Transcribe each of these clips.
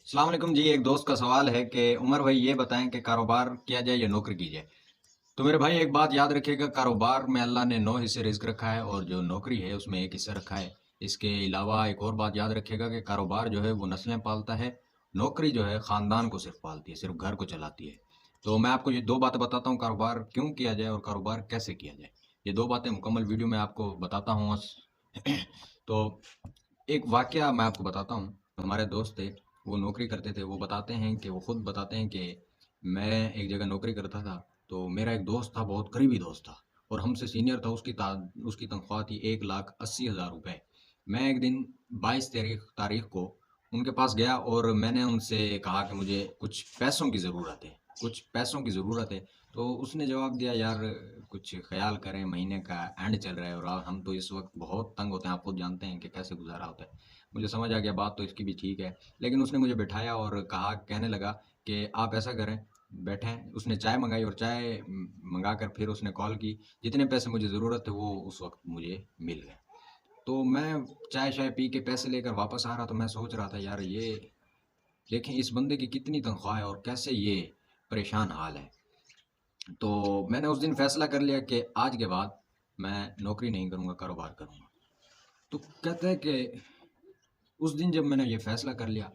अस्सलाम वालेकुम जी। एक दोस्त का सवाल है कि उमर भाई ये बताएं कि कारोबार किया जाए या नौकरी की जाए। तो मेरे भाई एक बात याद रखिएगा, कारोबार में अल्लाह ने 9 हिस्से रिस्क रखा है और जो नौकरी है उसमें एक हिस्सा रखा है। इसके अलावा एक और बात याद रखिएगा कि कारोबार जो है वो नस्लें पालता है, नौकरी जो है ख़ानदान को सिर्फ पालती है, सिर्फ घर को चलाती है। तो मैं आपको ये दो बातें बताता हूँ, कारोबार क्यों किया जाए और कारोबार कैसे किया जाए। ये दो बातें मुकम्मल वीडियो में आपको बताता हूँ। तो एक वाकया मैं आपको बताता हूँ। हमारे दोस्त थे, वो नौकरी करते थे। वो बताते हैं कि वो खुद बताते हैं कि मैं एक जगह नौकरी करता था, तो मेरा एक दोस्त था, बहुत करीबी दोस्त था और हमसे सीनियर था। उसकी तनख्वाह थी 1,80,000 रुपये। मैं एक दिन 22 तारीख को उनके पास गया और मैंने उनसे कहा कि मुझे कुछ पैसों की ज़रूरत है, कुछ पैसों की ज़रूरत है। तो उसने जवाब दिया, यार कुछ ख्याल करें, महीने का एंड चल रहा है और हम तो इस वक्त बहुत तंग होते हैं, आप खुद जानते हैं कि कैसे गुजारा होता है। मुझे समझ आ गया, बात तो इसकी भी ठीक है। लेकिन उसने मुझे बिठाया और कहा, कहने लगा कि आप ऐसा करें, बैठें। उसने चाय मंगाई और चाय मंगा कर फिर उसने कॉल की। जितने पैसे मुझे ज़रूरत थे वो उस वक्त मुझे मिल गए। तो मैं चाय शाय पी के पैसे लेकर वापस आ रहा, तो मैं सोच रहा था, यार ये देखें इस बंदे की कितनी तनख्वाह है और कैसे ये परेशान हाल है। तो मैंने उस दिन फैसला कर लिया कि आज के बाद मैं नौकरी नहीं करूँगा, कारोबार करूँगा। तो कहते हैं कि उस दिन जब मैंने ये फैसला कर लिया,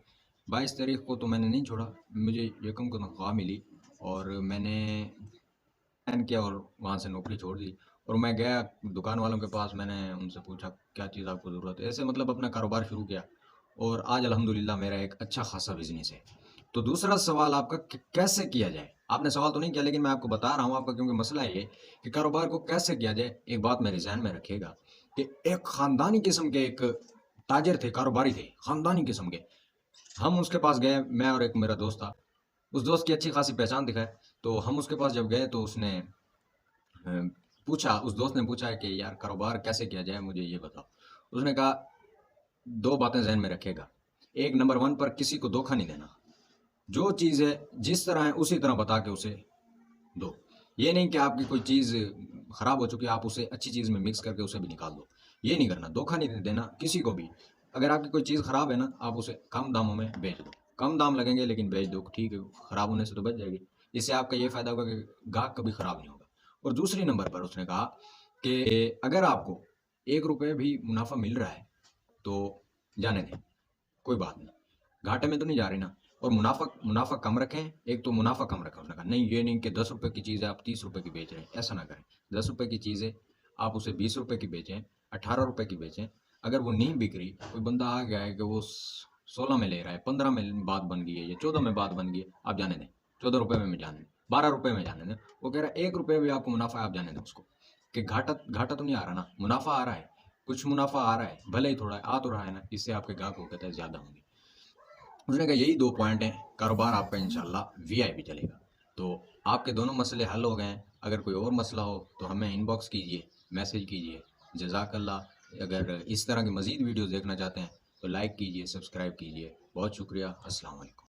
22 तारीख को, तो मैंने नहीं छोड़ा। मुझे यकम को तनख्वाह मिली और मैंने प्लान किया और वहाँ से नौकरी छोड़ दी। और मैं गया दुकान वालों के पास, मैंने उनसे पूछा क्या चीज़ आपको ज़रूरत है, ऐसे मतलब अपना कारोबार शुरू किया। और आज अल्हम्दुलिल्लाह मेरा एक अच्छा खासा बिजनेस है। तो दूसरा सवाल आपका कि कैसे किया जाए, आपने सवाल तो नहीं किया लेकिन मैं आपको बता रहा हूँ आपका, क्योंकि मसला ये कि कारोबार को कैसे किया जाए। एक बात मेरे जहन में रखिएगा कि एक ख़ानदानी किस्म के एक ताजिर थे, कारोबारी थे, ख़ानदानी किस्म के। हम उसके पास गए, मैं और एक मेरा दोस्त था। उस दोस्त की अच्छी खासी पहचान दिखाए, तो हम उसके पास जब गए तो उसने पूछा, उस दोस्त ने पूछा है कि यार कारोबार कैसे किया जाए, मुझे ये बताओ। उसने कहा, दो बातें जहन में रखेगा। एक, नंबर वन पर किसी को धोखा नहीं देना। जो चीज़ है जिस तरह है उसी तरह बता के उसे दो। ये नहीं कि आपकी कोई चीज़ खराब हो चुकी है, आप उसे अच्छी चीज़ में मिक्स करके उसे भी निकाल दो। ये नहीं करना, धोखा नहीं देना किसी को भी। अगर आपकी कोई चीज़ खराब है ना, आप उसे कम दामों में बेच दो। कम दाम लगेंगे लेकिन बेच दो, ठीक है, खराब होने से तो बच जाएगी। इससे आपका ये फ़ायदा होगा कि ग्राहक कभी खराब नहीं होगा। और दूसरी नंबर पर उसने कहा कि अगर आपको 1 रुपये भी मुनाफा मिल रहा है तो जाने दें, कोई बात नहीं, घाटे में तो नहीं जा रही ना। और मुनाफा मुनाफा कम रखें, एक तो मुनाफा कम रखें। उसने कहा नहीं, ये नहीं कि 10 रुपए की चीज़ है आप 30 रुपए की बेच रहे हैं, ऐसा ना करें। 10 रुपए की चीज़ है, आप उसे 20 रुपए की बेचें, 18 रुपए की बेचें। अगर वो नहीं बिक रही, कोई बंदा आ गया है कि वो 16 में ले रहा है, 15 में बात बन गई है या 14 में बात बन गई है, आप जाने दें। 14 रुपए में जाने दें, 12 रुपए में जाने दें। वो कह रहा है 1 रुपये भी आपको मुनाफा है, आप जाने दें उसको। कि घाटा घाटा तो नहीं आ रहा ना, मुनाफा आ रहा है, कुछ मुनाफा आ रहा है, भले ही थोड़ा आ तो रहा है ना, इससे आपके ग्राहक को कहते हैं ज़्यादा होंगे। उसने कहा यही दो पॉइंट हैं, कारोबार आपका इंशाल्लाह वीआईपी चलेगा। तो आपके दोनों मसले हल हो गए हैं। अगर कोई और मसला हो तो हमें इनबॉक्स कीजिए, मैसेज कीजिए। जज़ाकल्लाह। अगर इस तरह की मज़ीद वीडियोज़ देखना चाहते हैं तो लाइक कीजिए, सब्सक्राइब कीजिए। बहुत शुक्रिया। अस्सलाम वालेकुम।